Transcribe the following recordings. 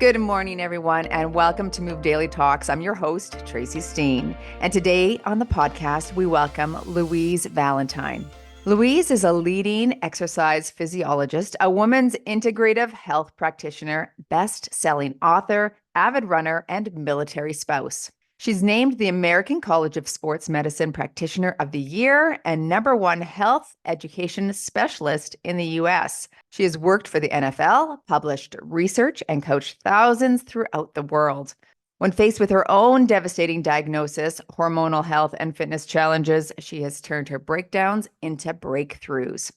Good morning, everyone, and welcome to Move Daily Talks. I'm your host, Tracy Steen. And today on the podcast, we welcome Louise Valentine. Louise is a leading exercise physiologist, a woman's integrative health practitioner, best-selling author, avid runner, and military spouse. She's named the American College of Sports Medicine Practitioner of the Year and #1 health education specialist in the U.S. She has worked for the NFL, published research, and coached thousands throughout the world. When faced with her own devastating diagnosis, hormonal health, and fitness challenges, she has turned her breakdowns into breakthroughs.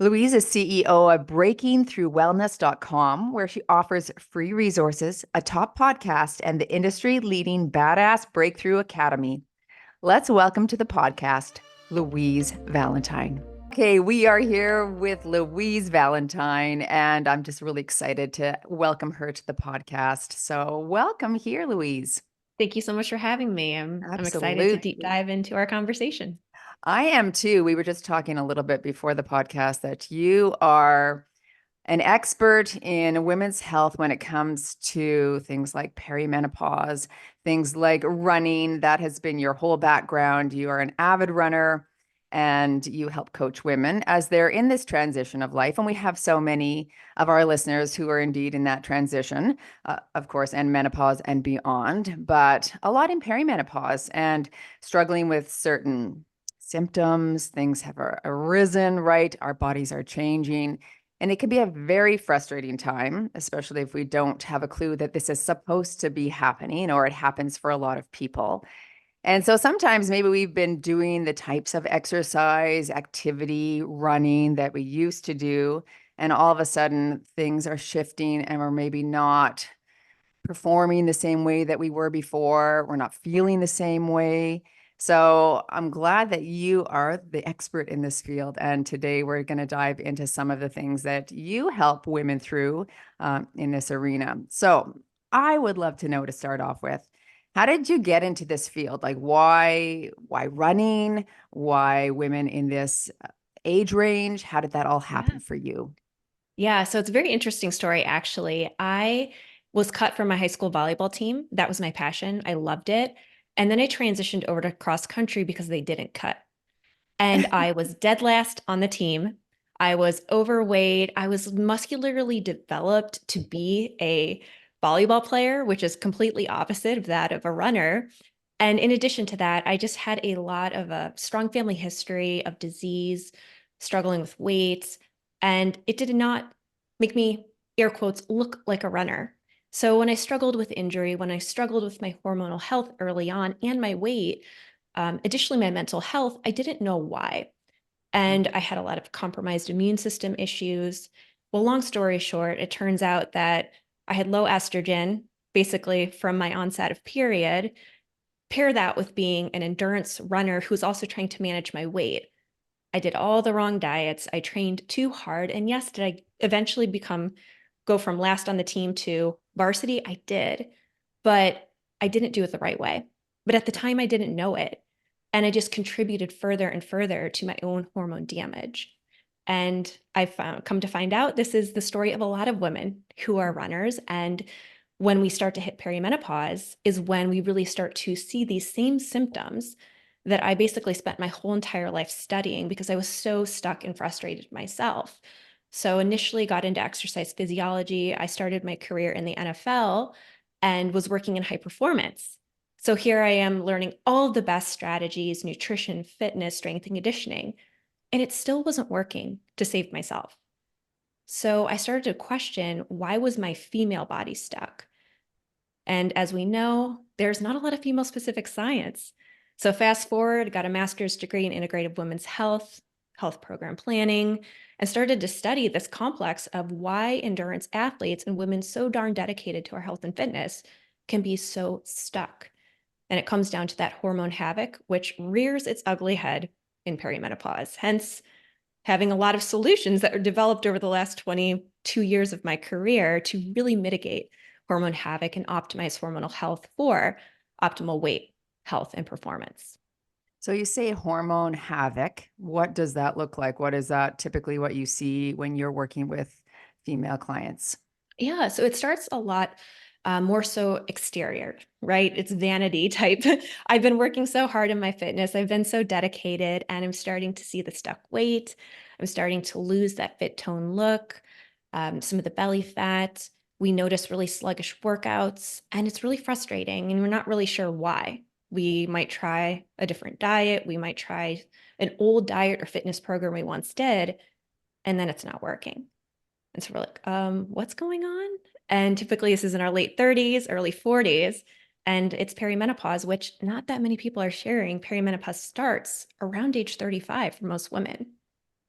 Louise is CEO of breakingthroughwellness.com, where she offers free resources, a top podcast, and the industry-leading Badass Breakthrough Academy. Let's welcome to the podcast, Louise Valentine. Okay, we are here with Louise Valentine, and I'm just really excited to welcome her to the podcast. So welcome here, Louise. Thank you so much for having me. I'm excited to Absolutely. deep dive into our conversation. I am too. We were just talking a little bit before the podcast that you are an expert in women's health when it comes to things like perimenopause, things like running. That has been your whole background. You are an avid runner and you help coach women as they're in this transition of life. And we have so many of our listeners who are indeed in that transition, of course, and menopause and beyond, but a lot in perimenopause and struggling with certain symptoms. Things have arisen, right? Our bodies are changing. And it can be a very frustrating time, especially if we don't have a clue that this is supposed to be happening or it happens for a lot of people. And so sometimes maybe we've been doing the types of exercise, activity, running that we used to do. And all of a sudden things are shifting and we're maybe not performing the same way that we were before. We're not feeling the same way. So I'm glad that you are the expert in this field. And today we're going to dive into some of the things that you help women through in this arena. So I would love to know, to start off with, how did you get into this field? Like why running? Why women in this age range? How did that all happen for you? Yeah, so it's a very interesting story, actually. I was cut from my high school volleyball team. That was my passion. I loved it. And then I transitioned over to cross country because they didn't cut. And I was dead last on the team. I was overweight. I was muscularly developed to be a volleyball player, which is completely opposite of that of a runner. And in addition to that, I just had a lot of a strong family history of disease, struggling with weight, and it did not make me, air quotes, look like a runner. So when I struggled with injury, when I struggled with my hormonal health early on and my weight, additionally my mental health, I didn't know why. And I had a lot of compromised immune system issues. Well, long story short, it turns out that I had low estrogen, basically from my onset of period. Pair that with being an endurance runner who's also trying to manage my weight. I did all the wrong diets. I trained too hard. And yes, did I eventually go from last on the team to varsity? I did, but I didn't do it the right way. But at the time, I didn't know it. And I just contributed further and further to my own hormone damage. And come to find out this is the story of a lot of women who are runners. And when we start to hit perimenopause is when we really start to see these same symptoms that I basically spent my whole entire life studying because I was so stuck and frustrated myself. So initially got into exercise physiology. I started my career in the NFL and was working in high performance. So here I am learning all of the best strategies, nutrition, fitness, strength and conditioning, and it still wasn't working to save myself. So I started to question, why was my female body stuck? And as we know, there's not a lot of female specific science. So fast forward, got a master's degree in integrative women's health, health program planning, and started to study this complex of why endurance athletes and women so darn dedicated to our health and fitness can be so stuck. And it comes down to that hormone havoc, which rears its ugly head in perimenopause. Hence, having a lot of solutions that were developed over the last 22 years of my career to really mitigate hormone havoc and optimize hormonal health for optimal weight, health, and performance. So you say hormone havoc. What does that look like? What is that typically what you see when you're working with female clients? Yeah, so it starts a lot more so exterior, right? It's vanity type. I've been working so hard in my fitness. I've been so dedicated, and I'm starting to see the stuck weight. I'm starting to lose that fit tone look, some of the belly fat. We notice really sluggish workouts, and it's really frustrating, and we're not really sure why. We might try a different diet. We might try an old diet or fitness program we once did, and then it's not working. And so we're like, what's going on? And typically this is in our late 30s, early 40s, and it's perimenopause, which not that many people are sharing. Perimenopause starts around age 35 for most women.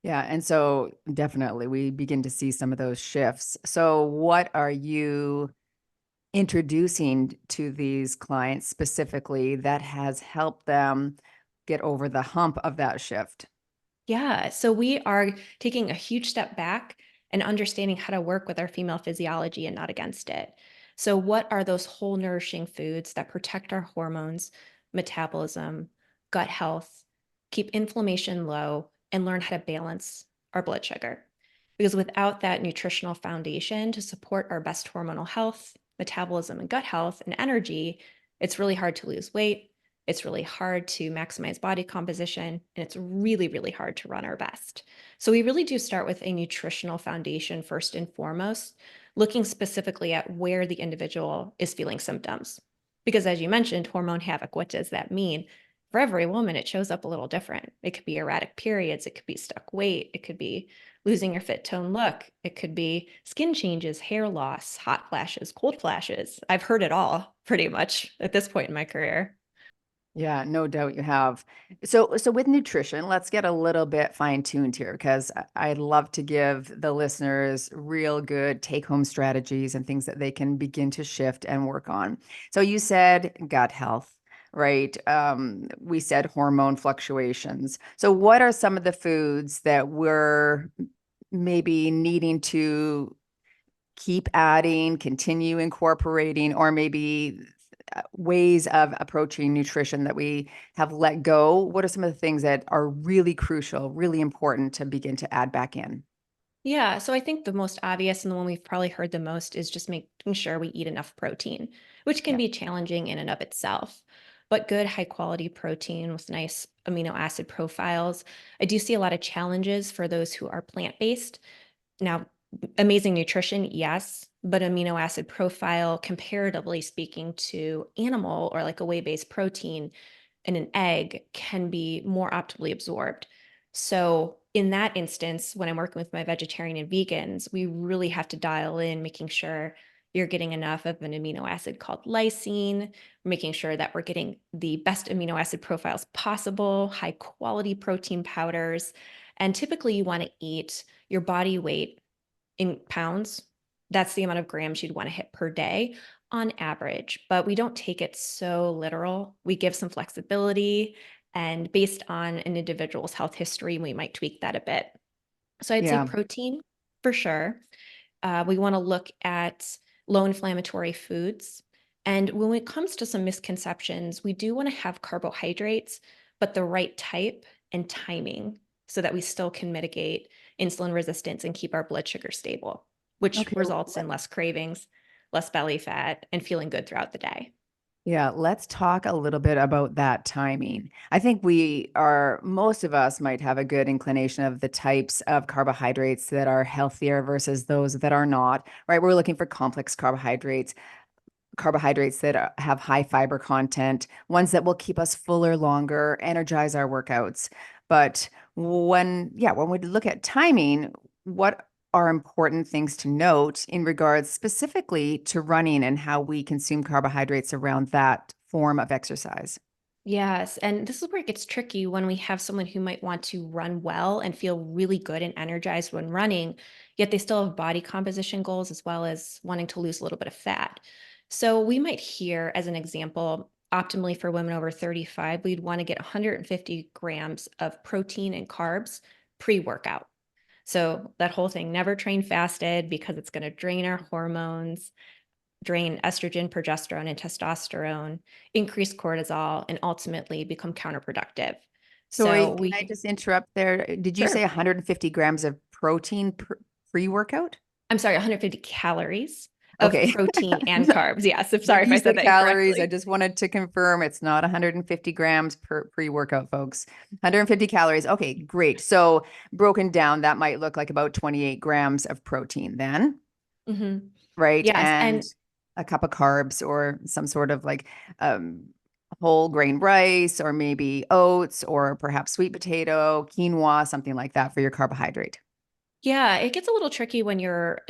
Yeah, and so definitely we begin to see some of those shifts. So what are you introducing to these clients specifically that has helped them get over the hump of that shift? Yeah, so we are taking a huge step back and understanding how to work with our female physiology and not against it. So, what are those whole nourishing foods that protect our hormones, metabolism, gut health, keep inflammation low, and learn how to balance our blood sugar? Because without that nutritional foundation to support our best hormonal health, metabolism, and gut health and energy, it's really hard to lose weight. It's really hard to maximize body composition, and it's really, really hard to run our best. So, we really do start with a nutritional foundation first and foremost, looking specifically at where the individual is feeling symptoms. Because, as you mentioned, hormone havoc, what does that mean? For every woman, it shows up a little different. It could be erratic periods, it could be stuck weight, it could be losing your fit tone look, it could be skin changes, hair loss, hot flashes, cold flashes. I've heard it all pretty much at this point in my career. Yeah, no doubt you have. So with nutrition, let's get a little bit fine-tuned here because I'd love to give the listeners real good take-home strategies and things that they can begin to shift and work on. So you said gut health, right? We said hormone fluctuations. So what are some of the foods that we're maybe needing to keep adding, continue incorporating, or maybe ways of approaching nutrition that we have let go? What are some of the things that are really crucial, really important to begin to add back in? Yeah, so I think the most obvious and the one we've probably heard the most is just making sure we eat enough protein, which can Yeah. be challenging in and of itself. But good, high quality protein with nice amino acid profiles. I do see a lot of challenges for those who are plant-based. Now, amazing nutrition, yes, but amino acid profile, comparatively speaking to animal or like a whey-based protein in an egg, can be more optimally absorbed. So, in that instance, when I'm working with my vegetarian and vegans, we really have to dial in making sure you're getting enough of an amino acid called lysine, making sure that we're getting the best amino acid profiles possible, high quality protein powders. And typically, you want to eat your body weight in pounds. That's the amount of grams you'd want to hit per day on average, but we don't take it so literal. We give some flexibility, and based on an individual's health history, we might tweak that a bit. So I'd say Yeah. protein for sure. We want to look at low inflammatory foods. And when it comes to some misconceptions, we do want to have carbohydrates, but the right type and timing so that we still can mitigate insulin resistance and keep our blood sugar stable, which Okay. results in less cravings, less belly fat, and feeling good throughout the day. Yeah, let's talk a little bit about that timing. I think most of us might have a good inclination of the types of carbohydrates that are healthier versus those that are not, right? We're looking for complex carbohydrates that have high fiber content, ones that will keep us fuller longer, energize our workouts. But when we look at timing, what are important things to note in regards specifically to running and how we consume carbohydrates around that form of exercise? Yes, and this is where it gets tricky when we have someone who might want to run well and feel really good and energized when running, yet they still have body composition goals as well as wanting to lose a little bit of fat. So we might hear, as an example, optimally for women over 35, we'd want to get 150 grams of protein and carbs pre-workout. So that whole thing, never train fasted because it's going to drain our hormones, drain estrogen, progesterone, and testosterone, increase cortisol, and ultimately become counterproductive. Sorry, So can I we, just interrupt there? Did you say sure. 150 grams of protein pre-workout? I'm sorry, 150 calories of Okay. protein and carbs. Yes. I'm When sorry if you I said said that calories, I incorrectly. just wanted to confirm it's not 150 grams per pre-workout, folks. 150 calories. Okay, great. So broken down, that might look like about 28 grams of protein then, Hmm. right? Yes. And And a cup of carbs or some sort of like um, whole grain rice or maybe oats or perhaps sweet potato, quinoa, something like that for your carbohydrate. yeah, it gets a little tricky when you're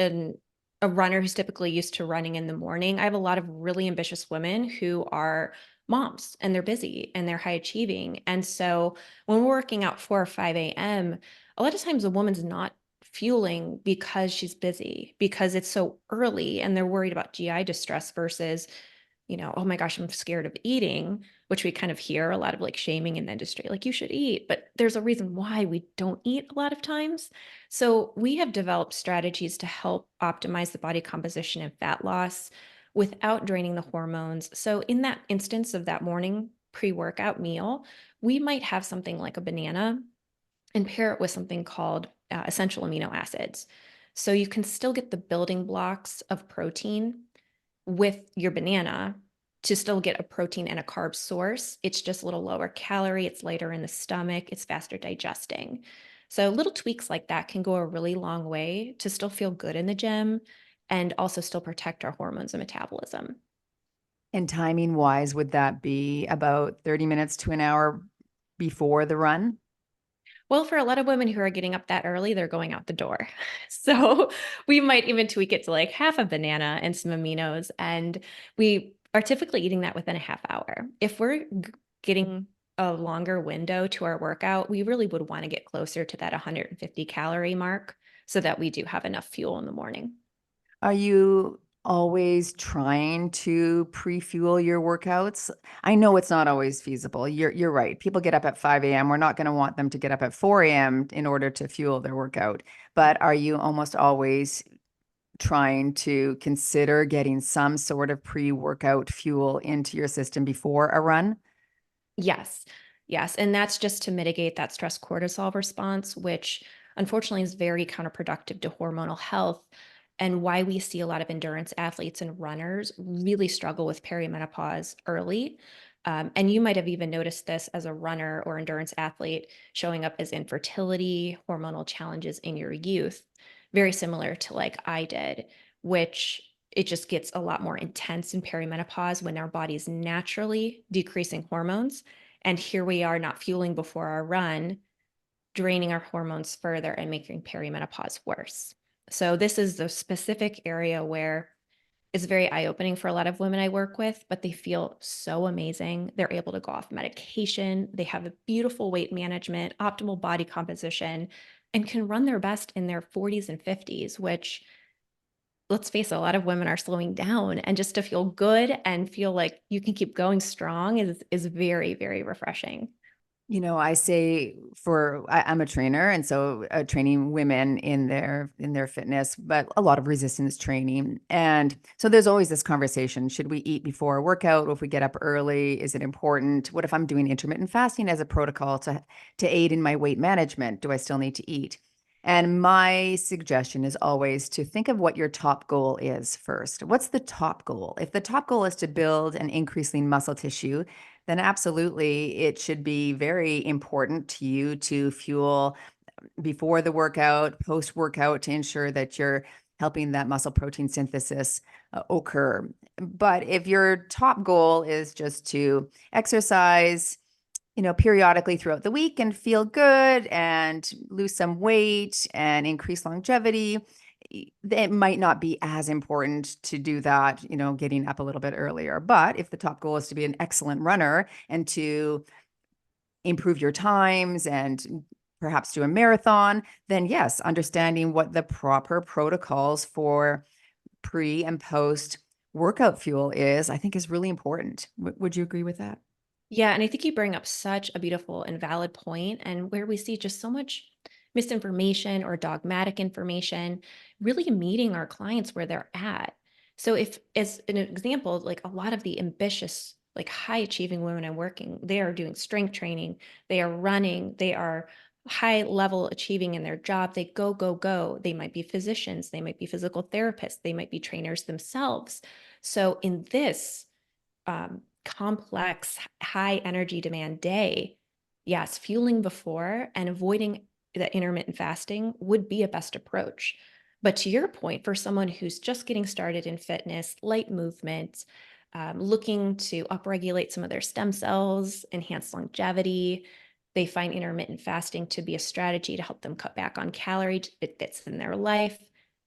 a runner who's typically used to running in the morning. I have a lot of really ambitious women who are moms and they're busy and they're high achieving. And so when we're working out 4 or 5 a.m., a lot of times a woman's not fueling because she's busy, because it's so early and they're worried about GI distress versus oh my gosh, I'm scared of eating, which we kind of hear a lot of like shaming in the industry, like you should eat, but there's a reason why we don't eat a lot of times. So we have developed strategies to help optimize the body composition and fat loss without draining the hormones. So in that instance of that morning pre-workout meal, we might have something like a banana and pair it with something called essential amino acids. So you can still get the building blocks of protein with your banana to still get a protein and a carb source. It's just a little lower calorie, it's lighter in the stomach, it's faster digesting. So little tweaks like that can go a really long way to still feel good in the gym and also still protect our hormones and metabolism. And timing wise, would that be about 30 minutes to an hour before the run? Well, for a lot of women who are getting up that early, they're going out the door. So we might even tweak it to like half a banana and some aminos. And we are typically eating that within a half hour. If we're getting a longer window to our workout, we really would want to get closer to that 150 calorie mark so that we do have enough fuel in the morning. Are you always trying to pre-fuel your workouts? I know it's not always feasible. You're right. People get up at 5 a.m. We're not going to want them to get up at 4 a.m. in order to fuel their workout. But are you almost always trying to consider getting some sort of pre-workout fuel into your system before a run? Yes. Yes. And that's just to mitigate that stress cortisol response, which unfortunately is very counterproductive to hormonal health and why we see a lot of endurance athletes and runners really struggle with perimenopause early. And you might have even noticed this as a runner or endurance athlete showing up as infertility, hormonal challenges in your youth, very similar to like I did, which it just gets a lot more intense in perimenopause when our body's naturally decreasing hormones. And here we are not fueling before our run, draining our hormones further and making perimenopause worse. So, this is the specific area where it's very eye opening for a lot of women I work with, but they feel so amazing. They're able to go off medication, they have a beautiful weight management, optimal body composition, and can run their best in their 40s and 50s, which let's face it, a lot of women are slowing down and just to feel good and feel like you can keep going strong is very, very refreshing. I say I'm a trainer, and so training women in their fitness, but a lot of resistance training. And so there's always this conversation: should we eat before a workout? If we get up early, is it important? What if I'm doing intermittent fasting as a protocol to aid in my weight management? Do I still need to eat? And my suggestion is always to think of what your top goal is first. What's the top goal? If the top goal is to build and increase lean muscle tissue, then absolutely it should be very important to you to fuel before the workout, post workout to ensure that you're helping that muscle protein synthesis occur. But if your top goal is just to exercise, periodically throughout the week and feel good and lose some weight and increase longevity, it might not be as important to do that, getting up a little bit earlier. But if the top goal is to be an excellent runner and to improve your times and perhaps do a marathon, then yes, understanding what the proper protocols for pre and post workout fuel is, I think is really important. Would you agree with that? Yeah, and I think you bring up such a beautiful and valid point, and where we see just so much misinformation or dogmatic information, really meeting our clients where they're at. So, if, as an example, like a lot of the ambitious, like high achieving women I'm working, they are doing strength training, they are running, they are high level achieving in their job. They go, go, go. They might be physicians, they might be physical therapists, they might be trainers themselves. So in this complex, high energy demand day, yes, fueling before and avoiding the intermittent fasting would be a best approach. But to your point, for someone who's just getting started in fitness, light movement, looking to upregulate some of their stem cells, enhance longevity, they find intermittent fasting to be a strategy to help them cut back on calories. It fits in their life.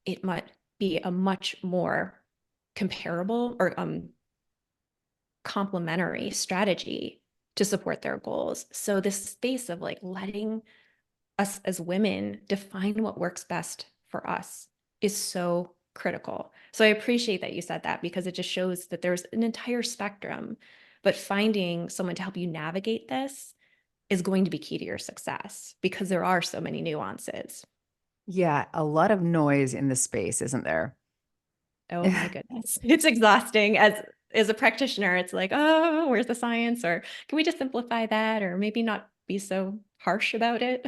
It might be a much more comparable or complementary strategy to support their goals. So this space of like letting us as women define what works best for us is so critical. So I appreciate that you said that, because it just shows that there's an entire spectrum, but finding someone to help you navigate this is going to be key to your success because there are so many nuances. Yeah, a lot of noise in the space, isn't there? Oh my goodness. It's exhausting as a practitioner. It's like, oh, where's the science? Or can we just simplify that? Or maybe not be so harsh about it?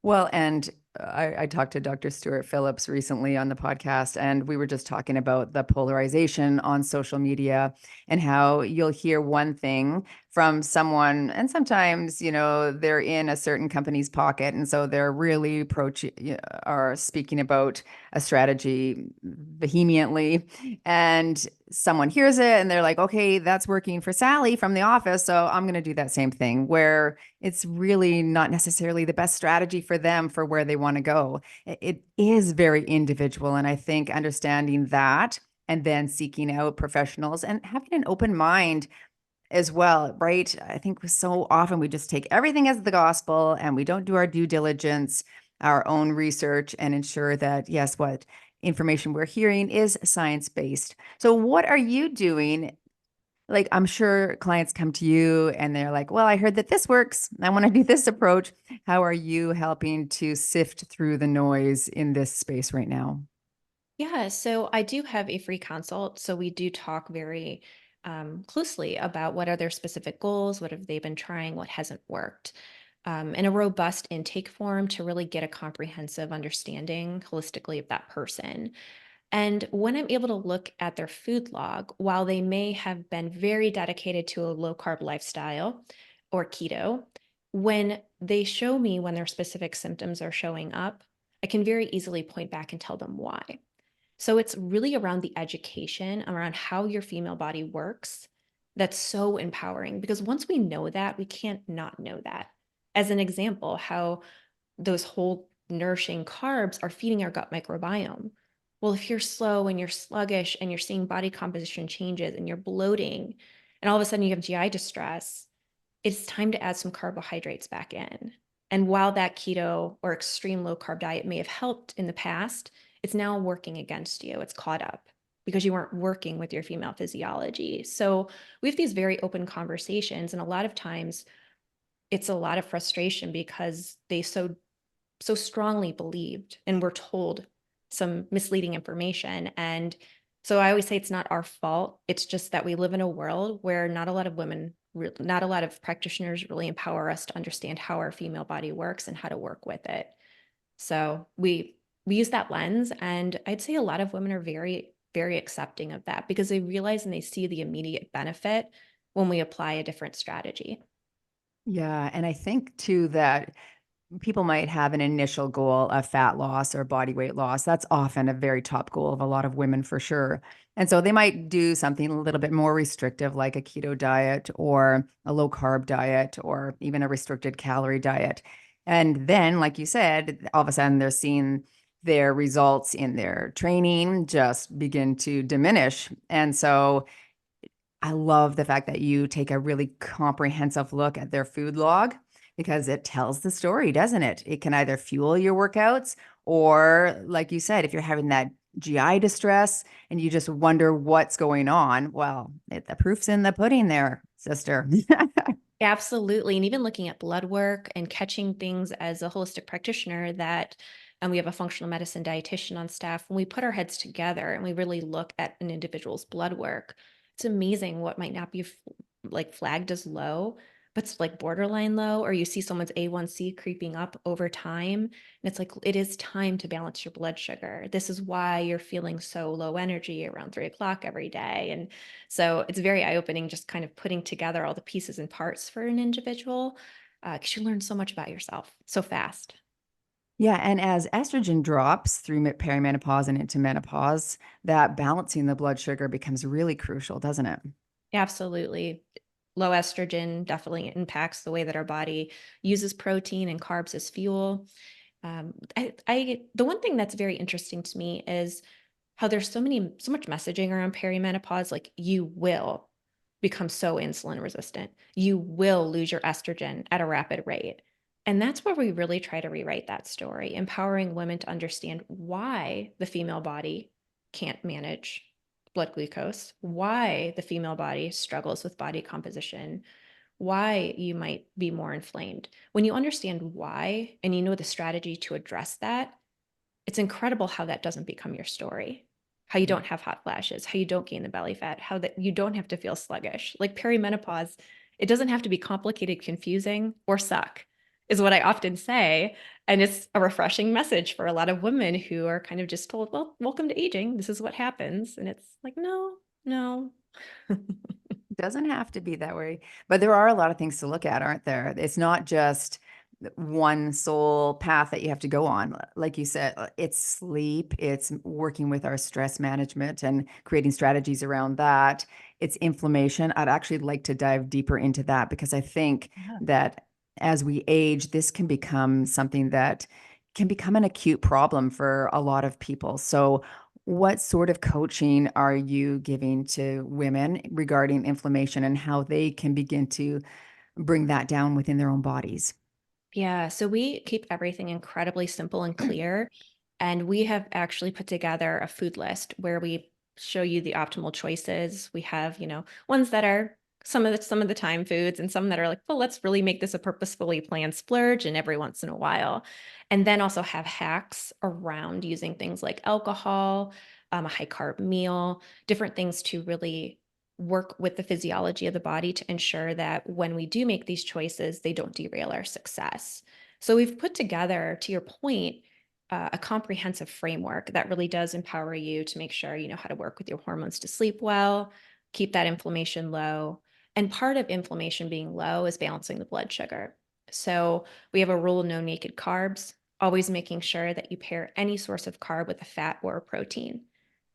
Well, and I talked to Dr. Stuart Phillips recently on the podcast, and we were just talking about the polarization on social media and how you'll hear one thing from someone, and sometimes, they're in a certain company's pocket, and so they're really are speaking about a strategy vehemently, and someone hears it and they're like, okay, that's working for Sally from the office, so I'm going to do that same thing, where it's really not necessarily the best strategy for them for where they want to go. It is very individual. And I think understanding that and then seeking out professionals and having an open mind as well, right? I think so often we just take everything as the gospel and we don't do our due diligence, our own research, and ensure that, yes, what information we're hearing is science-based. So what are you doing? Like, I'm sure clients come to you and they're like, well, I heard that this works. I want to do this approach. How are you helping to sift through the noise in this space right now? Yeah, so I do have a free consult. So we do talk very closely about what are their specific goals, what have they been trying, what hasn't worked, in a robust intake form to really get a comprehensive understanding holistically of that person. And when I'm able to look at their food log, while they may have been very dedicated to a low carb lifestyle or keto, when they show me when their specific symptoms are showing up, I can very easily point back and tell them why. So it's really around the education around how your female body works that's so empowering, because once we know that, we can't not know that. As an example, how those whole nourishing carbs are feeding our gut microbiome. Well, if you're slow and you're sluggish and you're seeing body composition changes and you're bloating, and all of a sudden you have GI distress, it's time to add some carbohydrates back in. And while that keto or extreme low carb diet may have helped in the past, it's now working against you. It's caught up because you weren't working with your female physiology. So we have these very open conversations. And a lot of times it's a lot of frustration because they so strongly believed and were told some misleading information. And so I always say it's not our fault. It's just that we live in a world where not a lot of women, not a lot of practitioners really empower us to understand how our female body works and how to work with it. So we use that lens, and I'd say a lot of women are very, very accepting of that because they realize and they see the immediate benefit when we apply a different strategy. Yeah. And I think too that people might have an initial goal of fat loss or body weight loss. That's often a very top goal of a lot of women for sure. And so they might do something a little bit more restrictive, like a keto diet or a low carb diet or even a restricted calorie diet. And then, like you said, all of a sudden they're seeing their results in their training just begin to diminish. And so I love the fact that you take a really comprehensive look at their food log because it tells the story, doesn't it? It can either fuel your workouts or, like you said, if you're having that GI distress and you just wonder what's going on, well, the proof's in the pudding there, sister. Absolutely. And even looking at blood work and catching things as a holistic practitioner that, and we have a functional medicine dietitian on staff, when we put our heads together and we really look at an individual's blood work, it's amazing what might not be like flagged as low, but it's like borderline low, or you see someone's A1C creeping up over time. And it's like, it is time to balance your blood sugar. This is why you're feeling so low energy around 3 o'clock every day. And so it's very eye-opening, just kind of putting together all the pieces and parts for an individual, because you learn so much about yourself so fast. Yeah, and as estrogen drops through perimenopause and into menopause, that balancing the blood sugar becomes really crucial, doesn't it? Absolutely. Low estrogen definitely impacts the way that our body uses protein and carbs as fuel. The one thing that's very interesting to me is how there's so much messaging around perimenopause, like you will become so insulin resistant. You will lose your estrogen at a rapid rate. And that's where we really try to rewrite that story, empowering women to understand why the female body can't manage blood glucose, why the female body struggles with body composition, why you might be more inflamed. When you understand why and you know the strategy to address that, it's incredible how that doesn't become your story. How you don't have hot flashes, how you don't gain the belly fat, how that you don't have to feel sluggish. Like perimenopause, it doesn't have to be complicated, confusing, or suck, is what I often say. And it's a refreshing message for a lot of women who are kind of just told, well, welcome to aging. This is what happens. And it's like, no, no. Doesn't have to be that way, but there are a lot of things to look at, aren't there? It's not just one sole path that you have to go on. Like you said, it's sleep, it's working with our stress management and creating strategies around that. It's inflammation. I'd actually like to dive deeper into that because I think Yeah. that as we age, this can become something that can become an acute problem for a lot of people. So what sort of coaching are you giving to women regarding inflammation and how they can begin to bring that down within their own bodies? Yeah, so we keep everything incredibly simple and clear. And we have actually put together a food list where we show you the optimal choices. We have, ones that are some of the time foods and some that are like, well, let's really make this a purposefully planned splurge and every once in a while. And then also have hacks around using things like alcohol, a high carb meal, different things to really work with the physiology of the body to ensure that when we do make these choices, they don't derail our success. So we've put together, to your point, a comprehensive framework that really does empower you to make sure you know how to work with your hormones to sleep well, keep that inflammation low. And part of inflammation being low is balancing the blood sugar. So we have a rule: no naked carbs, always making sure that you pair any source of carb with a fat or a protein.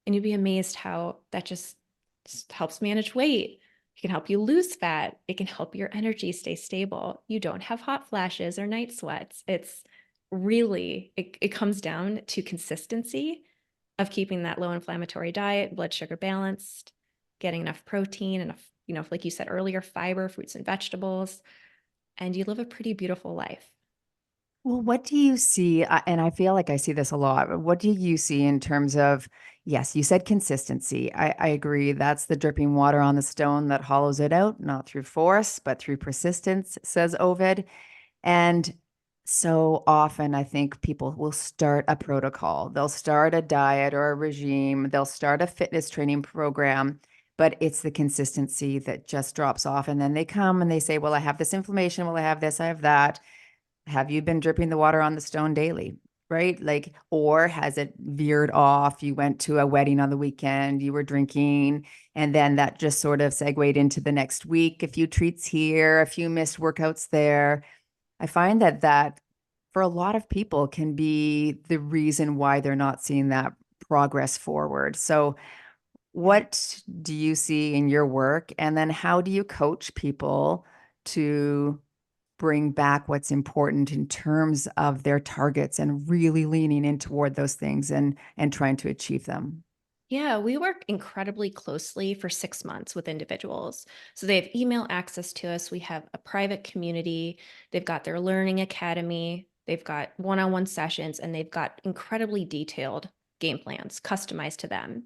And you'd be amazed how that just helps manage weight. It can help you lose fat. It can help your energy stay stable. You don't have hot flashes or night sweats. It's really, it comes down to consistency of keeping that low inflammatory diet, blood sugar balanced, getting enough protein, enough, like you said earlier, fiber, fruits and vegetables, and you live a pretty beautiful life. Well, what do you see? And I feel like I see this a lot. But what do you see in terms of, yes, you said consistency. I agree. That's the dripping water on the stone that hollows it out, not through force, but through persistence, says Ovid. And so often, I think people will start a protocol, they'll start a diet or a regime, they'll start a fitness training program, but it's the consistency that just drops off. And then they come and they say, well, I have this inflammation. Well, I have this, I have that. Have you been dripping the water on the stone daily? Right? Like, or has it veered off? You went to a wedding on the weekend, you were drinking, and then that just sort of segued into the next week. A few treats here, a few missed workouts there. I find that for a lot of people can be the reason why they're not seeing that progress forward. So, Yeah. what do you see in your work? And then how do you coach people to bring back what's important in terms of their targets and really leaning in toward those things and trying to achieve them? Yeah, we work incredibly closely for 6 months with individuals. So they have email access to us. We have a private community. They've got their learning academy. They've got one on one sessions, and they've got incredibly detailed game plans customized to them.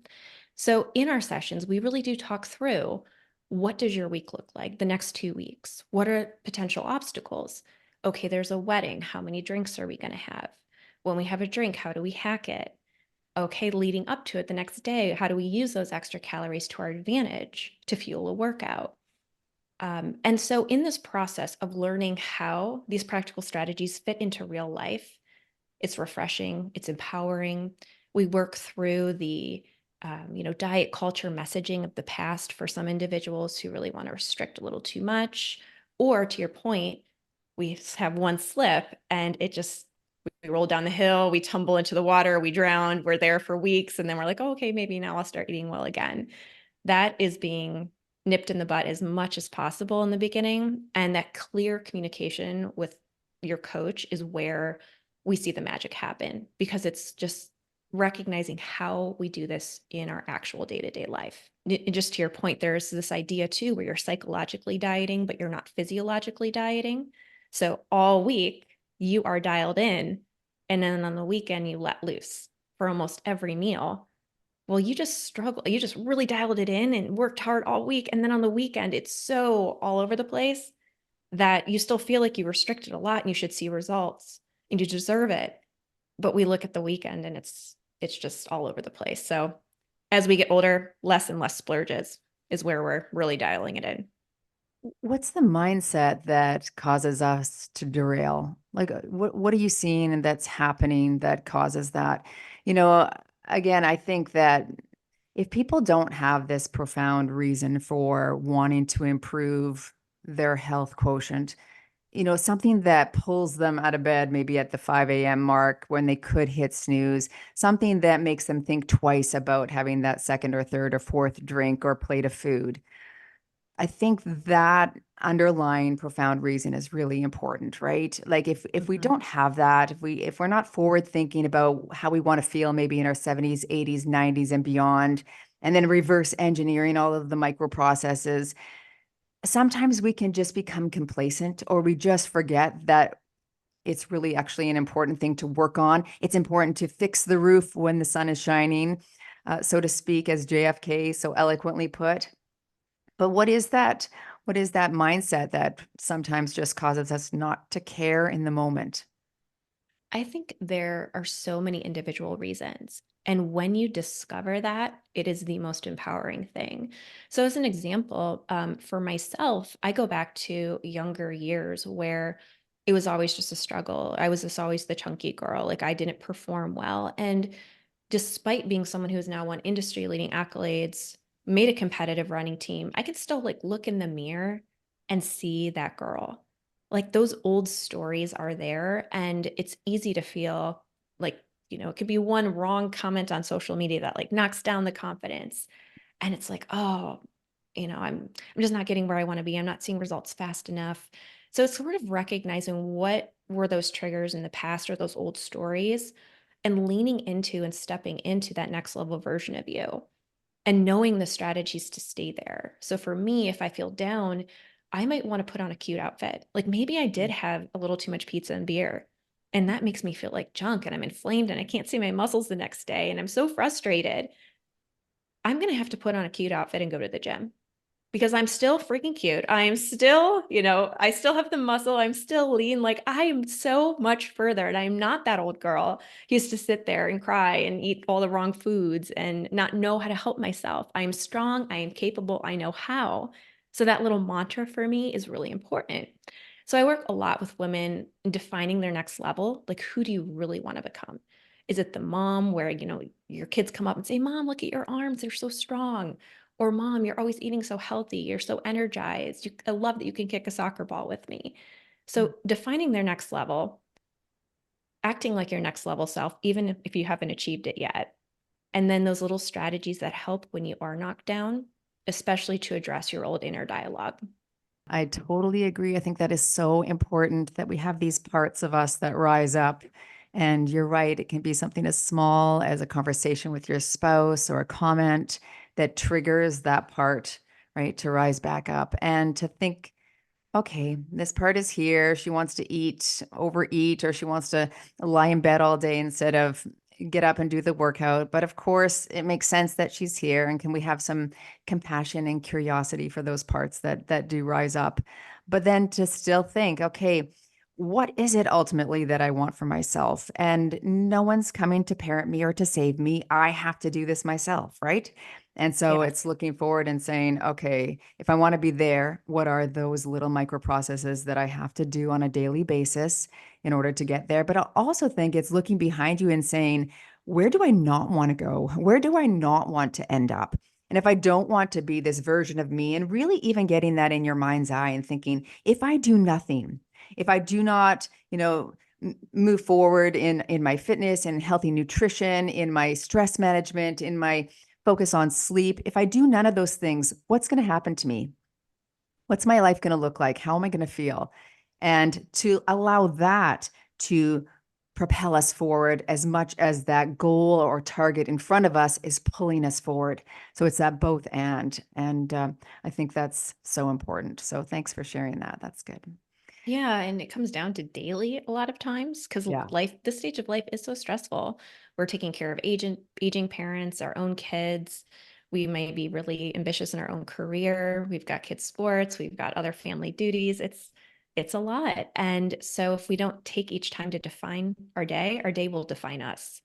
So in our sessions, we really do talk through: what does your week look like, the next 2 weeks? What are potential obstacles? Okay, there's a wedding. How many drinks are we going to have? When we have a drink, how do we hack it? Okay, leading up to it the next day, how do we use those extra calories to our advantage to fuel a workout? And so in this process of learning how these practical strategies fit into real life, it's refreshing, it's empowering. We work through the diet culture messaging of the past for some individuals who really want to restrict a little too much. Or to your point, we have one slip and we roll down the hill, we tumble into the water, we drown, we're there for weeks, and then we're like, oh, okay, maybe now I'll start eating well again. That is being nipped in the butt as much as possible in the beginning. And that clear communication with your coach is where we see the magic happen, because it's just recognizing how we do this in our actual day-to-day life. And just to your point, there's this idea too where you're psychologically dieting, but you're not physiologically dieting. So all week you are dialed in, and then on the weekend you let loose for almost every meal. Well, you just struggle. You just really dialed it in and worked hard all week. And then on the weekend, it's so all over the place that you still feel like you restricted a lot and you should see results and you deserve it. But we look at the weekend and it's just all over the place. So as we get older, less and less splurges is where we're really dialing it in. What's the mindset that causes us to derail? Like, what are you seeing and that's happening that causes that? You know, again, I think that if people don't have this profound reason for wanting to improve their health quotient, something that pulls them out of bed maybe at the 5 a.m. mark when they could hit snooze, something that makes them think twice about having that second or third or fourth drink or plate of food. I think that underlying profound reason is really important, right? Like if we don't have that, if we're not forward thinking about how we want to feel maybe in our 70s, 80s, 90s and beyond, and then reverse engineering all of the micro processes, sometimes we can just become complacent or we just forget that it's really actually an important thing to work on. It's important to fix the roof when the sun is shining, so to speak, as JFK so eloquently put. But what is that? What is that mindset that sometimes just causes us not to care in the moment? I think there are so many individual reasons. And when you discover that, it is the most empowering thing. So, as an example, for myself, I go back to younger years where it was always just a struggle. I was just always the chunky girl. Like, I didn't perform well. And despite being someone who has now won industry leading accolades, made a competitive running team, I can still like look in the mirror and see that girl. Like those old stories are there, and it's easy to feel like, it could be one wrong comment on social media that like knocks down the confidence. And it's like, oh, I'm just not getting where I want to be. I'm not seeing results fast enough. So it's sort of recognizing what were those triggers in the past or those old stories, and leaning into and stepping into that next level version of you and knowing the strategies to stay there. So for me, if I feel down, I might want to put on a cute outfit. Like maybe I did have a little too much pizza and beer, and that makes me feel like junk and I'm inflamed and I can't see my muscles the next day and I'm so frustrated. I'm going to have to put on a cute outfit and go to the gym, because I'm still freaking cute. I am still, I still have the muscle. I'm still lean. Like I am so much further. And I'm not that old girl who used to sit there and cry and eat all the wrong foods and not know how to help myself. I am strong. I am capable. I know how. So that little mantra for me is really important. So I work a lot with women in defining their next level. Like, who do you really want to become? Is it the mom where, your kids come up and say, Mom, look at your arms. They're so strong. Or Mom, you're always eating so healthy. You're so energized. I love that you can kick a soccer ball with me. So defining their next level, acting like your next level self, even if you haven't achieved it yet. And then those little strategies that help when you are knocked down, especially to address your old inner dialogue. I totally agree. I think that is so important that we have these parts of us that rise up. And you're right, it can be something as small as a conversation with your spouse or a comment that triggers that part, right, to rise back up and to think, okay, this part is here. She wants to eat, overeat, or she wants to lie in bed all day instead of get up and do the workout. But of course, it makes sense that she's here. And can we have some compassion and curiosity for those parts that do rise up? But then to still think, okay, what is it ultimately that I want for myself? And no one's coming to parent me or to save me. I have to do this myself, right? And so Yeah. it's looking forward and saying, okay, if I want to be there, what are those little micro processes that I have to do on a daily basis in order to get there? But I also think it's looking behind you and saying, where do I not want to go? Where do I not want to end up? And if I don't want to be this version of me, and really even getting that in your mind's eye and thinking, if I do nothing, if I do not, move forward in my fitness and healthy nutrition, in my stress management, in my focus on sleep, if I do none of those things, what's going to happen to me? What's my life going to look like? How am I going to feel? And to allow that to propel us forward as much as that goal or target in front of us is pulling us forward. So it's that both and I think that's so important. So thanks for sharing that. That's good. Yeah, and it comes down to daily a lot of times because Yeah. this stage of life is so stressful. We're taking care of aging parents, our own kids. We may be really ambitious in our own career. We've got kids' sports, we've got other family duties. It's a lot. And so if we don't take each time to define our day will define us.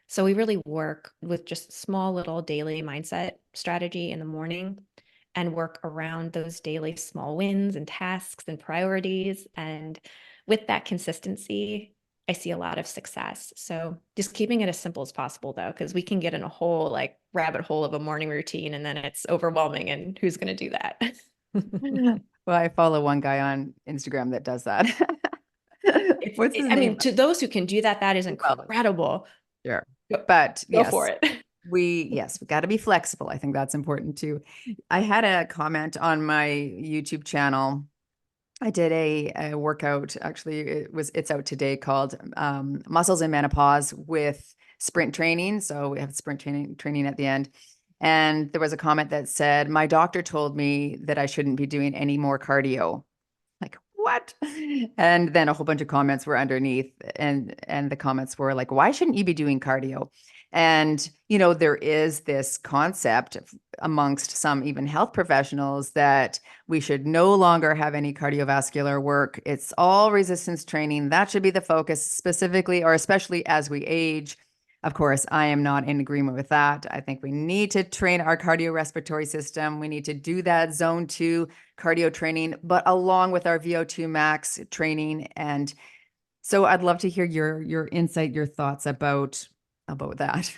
So we really work with just small little daily mindset strategy in the morning and work around those daily small wins and tasks and priorities. And with that consistency, I see a lot of success. So just keeping it as simple as possible, though, because we can get in a whole like rabbit hole of a morning routine and then it's overwhelming. And who's going to do that? Well, I follow one guy on Instagram that does that. What's his I mean, name? to those who can do that, that is Well, incredible. sure. Go, But go for yes, it. we got to be flexible. I think that's important too. I had a comment on my YouTube channel. I did a workout. Actually, it's out today called Muscles in Menopause with sprint training. So we have sprint training at the end. And there was a comment that said, my doctor told me that I shouldn't be doing any more cardio. Like, what? And then a whole bunch of comments were underneath, and the comments were like, why shouldn't you be doing cardio? And there is this concept amongst some even health professionals that we should no longer have any cardiovascular work. It's all resistance training. That should be the focus, specifically or especially as we age. Of course, I am not in agreement with that. I think we need to train our cardiorespiratory system. We need to do that zone 2 cardio training, but along with our VO2 max training. And so I'd love to hear your insight, your thoughts about that.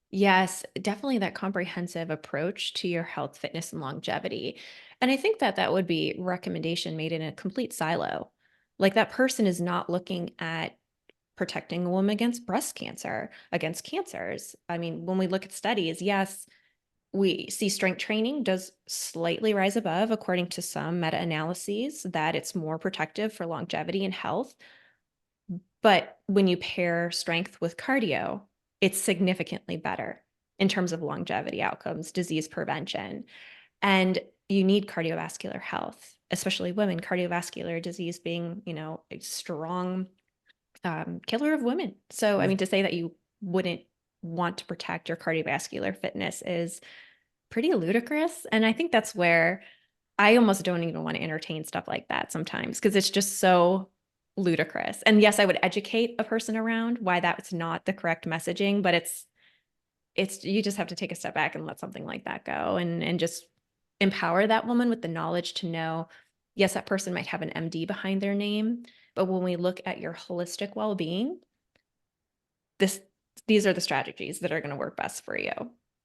Yes, definitely that comprehensive approach to your health, fitness, and longevity. And I think that that would be recommendation made in a complete silo. Like that person is not looking at protecting a woman against breast cancer, against cancers. I mean, when we look at studies, yes, we see strength training does slightly rise above, according to some meta-analyses, that it's more protective for longevity and health. But when you pair strength with cardio, it's significantly better in terms of longevity outcomes, disease prevention. And you need cardiovascular health, especially women, cardiovascular disease being, a strong killer of women. So, I Yeah. mean, to say that you wouldn't want to protect your cardiovascular fitness is pretty ludicrous. And I think that's where I almost don't even want to entertain stuff like that sometimes because it's just so ludicrous. And yes, I would educate a person around why that's not the correct messaging, but it's you just have to take a step back and let something like that go and just empower that woman with the knowledge to know, yes, that person might have an MD behind their name, but when we look at your holistic well-being, this these are the strategies that are going to work best for you.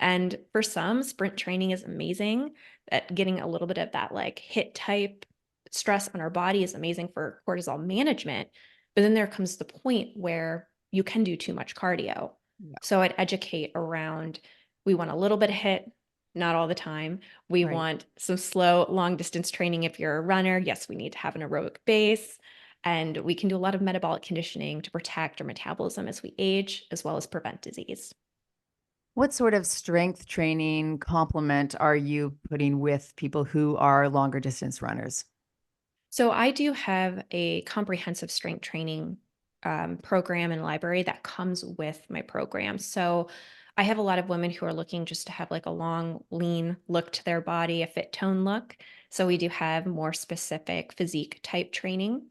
And for some, sprint training is amazing. That getting a little bit of that like hit type stress on our body is amazing for cortisol management. But then there comes the point where you can do too much cardio. Yeah. So I'd educate around we want a little bit of hit, not all the time. We Right. want some slow, long distance training if you're a runner. Yes, we need to have an aerobic base. And we can do a lot of metabolic conditioning to protect our metabolism as we age, as well as prevent disease. What sort of strength training complement are you putting with people who are longer distance runners? So I do have a comprehensive strength training program and library that comes with my program. So I have a lot of women who are looking just to have like a long, lean look to their body, a fit tone look. So we do have more specific physique type training.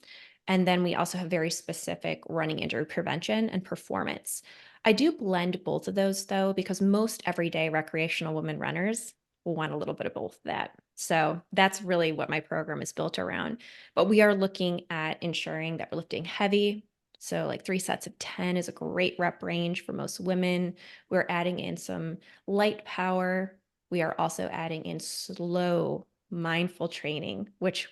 And then we also have very specific running injury prevention and performance. I do blend both of those though, because most everyday recreational women runners will want a little bit of both of that. So that's really what my program is built around. But we are looking at ensuring that we're lifting heavy. So, like 3 sets of 10 is a great rep range for most women. We're adding in some light power. We are also adding in slow, mindful training, which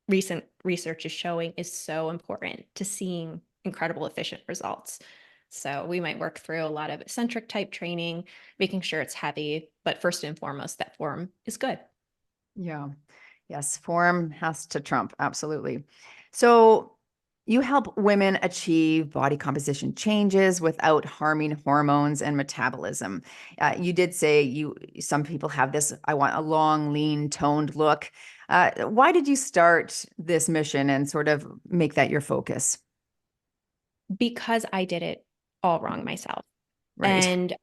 recent research is showing is so important to seeing incredible efficient results. So we might work through a lot of eccentric type training, making sure it's heavy, but first and foremost, that form is good. Yeah. Yes. Form has to trump. Absolutely. So you help women achieve body composition changes without harming hormones and metabolism. You did say some people have this, I want a long, lean, toned look. Why did you start this mission and sort of make that your focus? Because I did it all wrong myself. Right. And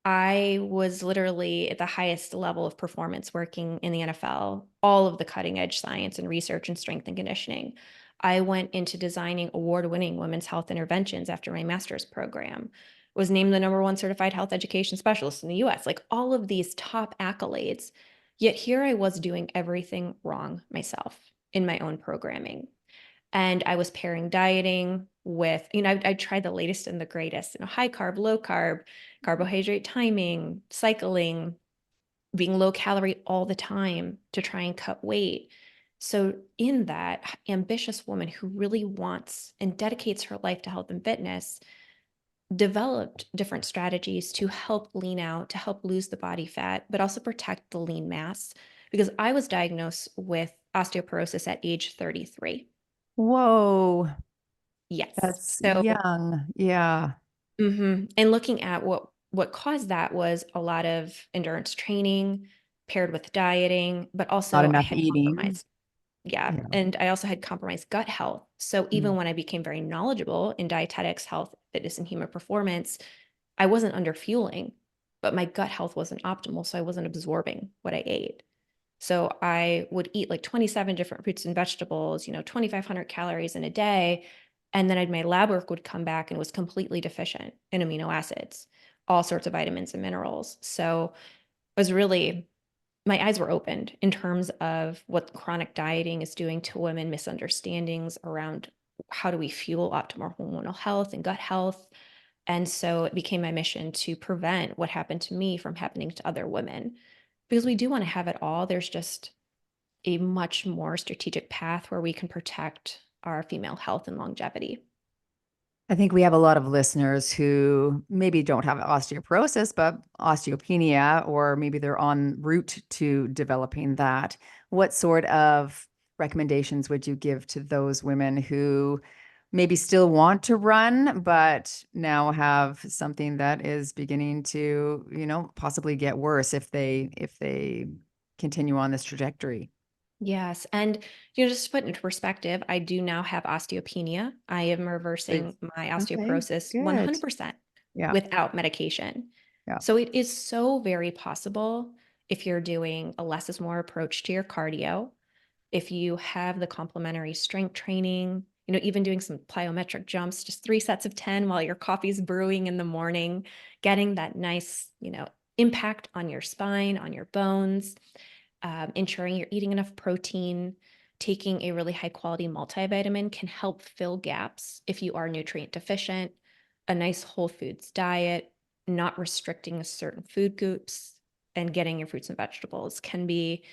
I was literally at the highest level of performance working in the NFL, all of the cutting edge science and research and strength and conditioning. I went into designing award-winning women's health interventions after my master's program, was named the #1 certified health education specialist in the US, like all of these top accolades. Yet here I was doing everything wrong myself in my own programming. And I was pairing dieting with, I tried the latest and the greatest, high carb, low carb, carbohydrate timing, cycling, being low calorie all the time to try and cut weight. So, in that, ambitious woman who really wants and dedicates her life to health and fitness developed different strategies to help lean out, to help lose the body fat, but also protect the lean mass. Because I was diagnosed with osteoporosis at age 33. Whoa. Yes. That's So, young. Yeah. and looking at what caused that was a lot of endurance training paired with dieting, but Not also I enough had eating. compromised. Yeah, Yeah. and I also had compromised gut health. So Mm. even when I became very knowledgeable in dietetics, health, fitness, and human performance, I wasn't under fueling, but my gut health wasn't optimal, so I wasn't absorbing what I ate. So I would eat like 27 different fruits and vegetables, 2,500 calories in a day. And then my lab work would come back and was completely deficient in amino acids, all sorts of vitamins and minerals. So I was really, my eyes were opened in terms of what chronic dieting is doing to women, misunderstandings around how do we fuel optimal hormonal health and gut health. And so it became my mission to prevent what happened to me from happening to other women because we do want to have it all. There's just a much more strategic path where we can protect our female health and longevity. I think we have a lot of listeners who maybe don't have osteoporosis, but osteopenia, or maybe they're en route to developing that. What sort of recommendations would you give to those women who maybe still want to run, but now have something that is beginning to, possibly get worse if they continue on this trajectory? Yes. And, just to put into perspective, I do now have osteopenia. I am Great. reversing my Okay, osteoporosis good. 100% Yeah, without medication. yeah. So it is so very possible if you're doing a less is more approach to your cardio, if you have the complementary strength training, even doing some plyometric jumps, just 3 sets of 10 while your coffee's brewing in the morning, getting that nice, impact on your spine, on your bones, ensuring you're eating enough protein, taking a really high quality multivitamin can help fill gaps if you are nutrient deficient, a nice whole foods diet, not restricting certain food groups, and getting your fruits and vegetables can be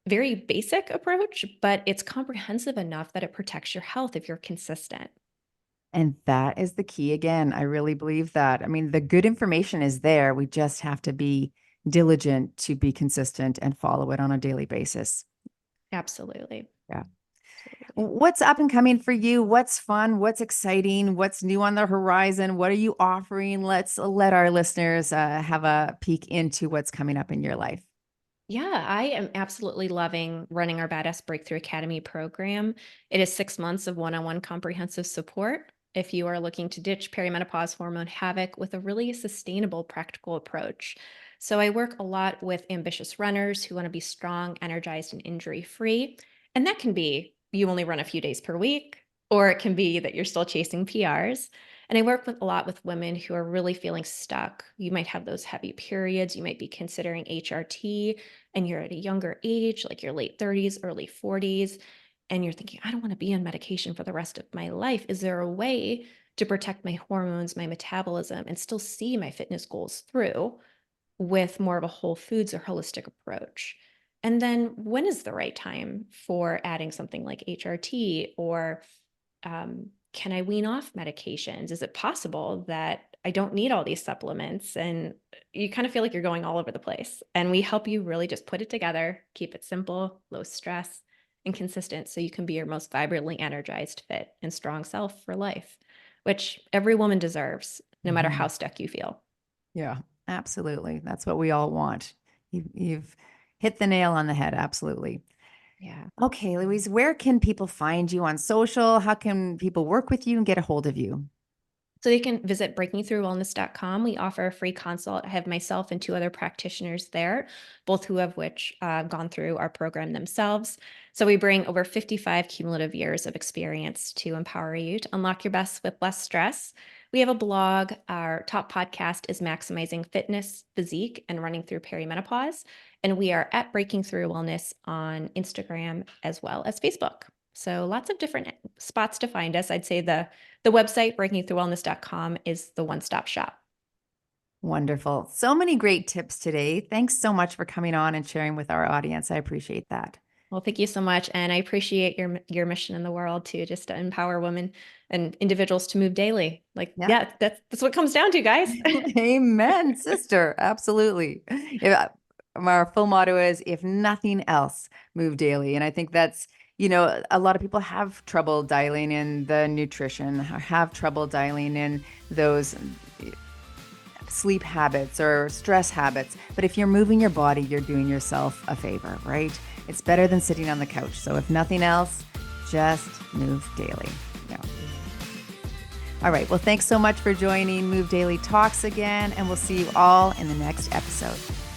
very basic approach, but it's comprehensive enough that it protects your health if you're consistent. And that is the key again. I really believe that. I mean, the good information is there. We just have to be diligent to be consistent and follow it on a daily basis. Absolutely. Yeah. Absolutely. What's up and coming for you? What's fun? What's exciting? What's new on the horizon? What are you offering? Let's let our listeners have a peek into what's coming up in your life. Yeah, I am absolutely loving running our Badass Breakthrough Academy program. It is 6 months of one-on-one comprehensive support. If you are looking to ditch perimenopause hormone havoc with a really sustainable, practical approach. So, I work a lot with ambitious runners who want to be strong, energized, and injury free. And that can be you only run a few days per week. or it can be that you're still chasing PRs. And I work with a lot with women who are really feeling stuck. You might have those heavy periods. You might be considering HRT and you're at a younger age, like your late 30s, early 40s, and you're thinking, I don't want to be on medication for the rest of my life. Is there a way to protect my hormones, my metabolism, and still see my fitness goals through with more of a whole foods or holistic approach? And then when is the right time for adding something like HRT, or can I wean off medications? Is it possible that I don't need all these supplements? And you kind of feel like you're going all over the place. And we help you really just put it together, keep it simple, low stress, and consistent so you can be your most vibrantly energized, fit, and strong self for life, which every woman deserves, no matter how stuck you feel. Yeah, absolutely. That's what we all want. You've hit the nail on the head. Absolutely. Yeah. Okay, Louise, where can people find you on social? How can people work with you and get a hold of you? So you can visit breakingthroughwellness.com. We offer a free consult. I have myself and two other practitioners there, both who have which gone through our program themselves. So we bring over 55 cumulative years of experience to empower you to unlock your best with less stress. We have a blog. Our top podcast is Maximizing Fitness, Physique, and Running Through Perimenopause. And we are at Breaking Through Wellness on Instagram as well as Facebook. So lots of different spots to find us. I'd say the website, breakingthroughwellness.com, is the one-stop shop. Wonderful. So many great tips today. Thanks so much for coming on and sharing with our audience. I appreciate that. Well, thank you so much. And I appreciate your mission in the world to just to empower women and individuals to move daily. Like, Yeah. yeah, that's what it comes down to, guys. Amen, sister. Absolutely. Our full motto is, if nothing else, move daily. And I think that's, a lot of people have trouble dialing in the nutrition, or have trouble dialing in those sleep habits or stress habits. But if you're moving your body, you're doing yourself a favor, right? It's better than sitting on the couch. So if nothing else, just move daily. Yeah. All right. Well, thanks so much for joining Move Daily Talks again, and we'll see you all in the next episode.